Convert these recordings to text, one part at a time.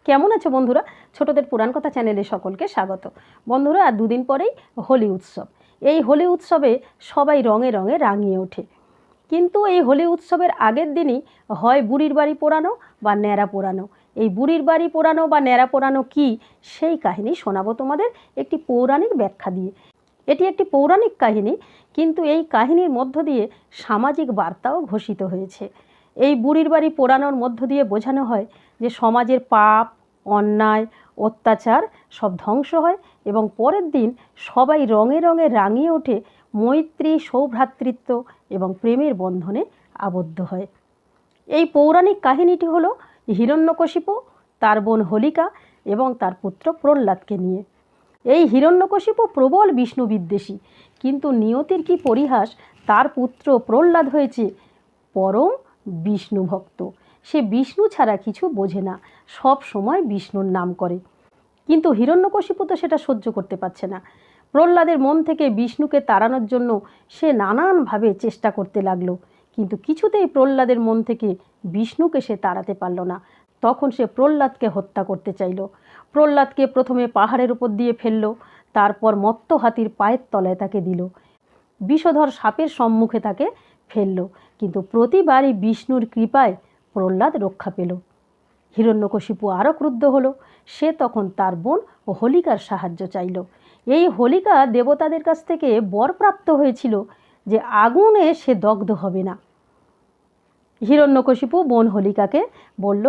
কেমন আছো বন্ধুরা? ছোটদের পুরাণ কথা চ্যানেলে সকলকে স্বাগত। বন্ধুরা, আর দুদিন পরেই হোলি উৎসব। এই হোলি উৎসবে সবাই রঙে রঙে রাঙিয়ে ওঠে। কিন্তু এই হোলি উৎসবের আগের দিনই হয় বুড়ির বাড়ি পোড়ানো বা ন্যাড়া পোড়ানো। এই বুড়ির বাড়ি পোড়ানো বা ন্যাড়া পোড়ানো কী, সেই কাহিনী শোনাবো তোমাদের একটি পৌরাণিক ব্যাখ্যা দিয়ে। এটি একটি পৌরাণিক কাহিনী, কিন্তু এই কাহিনীর মধ্য দিয়ে সামাজিক বার্তাও ঘোষিত হয়েছে। এই বুড়ির বাড়ি পোড়ানোর মধ্য দিয়ে বোঝানো হয় যে সমাজের পাপ, অন্যায়, অত্যাচার সব ধ্বংস হয় এবং পরের দিন সবাই রঙে রঙে রাঙিয়ে ওঠে, মৈত্রী, সৌভ্রাতৃত্ব এবং প্রেমের বন্ধনে আবদ্ধ হয়। এই পৌরাণিক কাহিনীটি হলো হিরণ্যকশিপু, তার বোন হোলিকা এবং তার পুত্র প্রহ্লাদকে নিয়ে। এই হিরণ্যকশিপু প্রবল বিষ্ণু বিদ্বেষী, কিন্তু নিয়তির কি পরিহাস, তার পুত্র প্রহ্লাদ হয়েছে পরম বিষ্ণু ভক্ত। সে বিষ্ণু ছাড়া কিছু বোঝে না, সব সময় বিষ্ণুর নাম করে। কিন্তু হিরণ্যকশিপু তো সেটা সহ্য করতে পারছে না। প্রহ্লাদের মন থেকে বিষ্ণুকে তাড়ানোর জন্য সে নানানভাবে চেষ্টা করতে লাগলো, কিন্তু কিছুতেই প্রহ্লাদের মন থেকে বিষ্ণুকে সে তাড়াতে পারল না। তখন সে প্রহ্লাদকে হত্যা করতে চাইল। প্রহ্লাদকে প্রথমে পাহাড়ের উপর দিয়ে ফেলল, তারপর মত্ত হাতির পায়ের তলায় তাকে দিল, বিষধর সাপের সম্মুখে তাকে ফেলল, কিন্তু প্রতিবারই বিষ্ণুর কৃপায় প্রহ্লাদ রক্ষা পেল। হিরণ্যকশিপু আরও ক্রুদ্ধ হলো। সে তখন তার বোন হোলিকার সাহায্য চাইল। এই হোলিকা দেবতাদের কাছ থেকে বরপ্রাপ্ত হয়েছিল যে আগুনে সে দগ্ধ হবে না। হিরণ্যকশিপু বোন হোলিকাকে বলল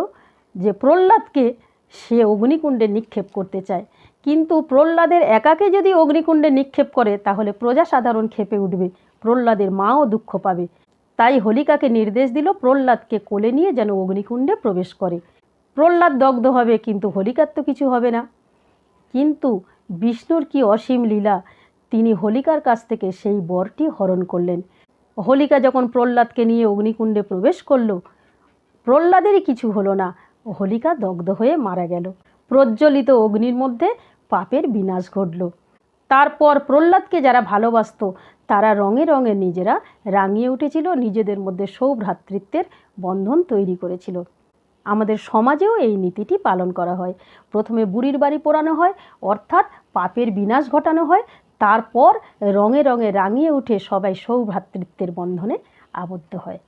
যে প্রহ্লাদকে সে অগ্নিকুণ্ডে নিক্ষেপ করতে চায়, কিন্তু প্রহ্লাদের একাকে যদি অগ্নিকুণ্ডে নিক্ষেপ করে তাহলে প্রজা সাধারণ ক্ষেপে উঠবে, প্রহ্লাদের মাও দুঃখ পাবে। তাই হোলিকাকে নির্দেশ দিল প্রহ্লাদকে কোলে নিয়ে যেন অগ্নিকুণ্ডে প্রবেশ করে। প্রহ্লাদ দগ্ধ হবে, কিন্তু হোলিকার তো কিছু হবে না। কিন্তু বিষ্ণুর কি অসীম লীলা, তিনি হোলিকার কাছ থেকে সেই বরটি হরণ করলেন। হোলিকা যখন প্রহ্লাদকে নিয়ে অগ্নিকুণ্ডে প্রবেশ করল, প্রহ্লাদেরই কিছু হলো না, হোলিকা দগ্ধ হয়ে মারা গেল। প্রজ্বলিত অগ্নির মধ্যে পাপের বিনাশ ঘটল। তারপর প্রহ্লাদকে যারা ভালোবাসত তারা রঙে রঙে নিজেরা রাঙিয়ে উঠেছিল, নিজেদের মধ্যে সৌভ্রাতৃত্বের বন্ধন তৈরি করেছিল। আমাদের সমাজেও এই নীতিটি পালন করা হয়। প্রথমে বুড়ির বাড়ি পোড়ানো হয়, অর্থাৎ পাপের বিনাশ ঘটানো হয়, তারপর রঙে রঙে রাঙিয়ে উঠে সবাই সৌভ্রাতৃত্বের বন্ধনে আবদ্ধ হয়।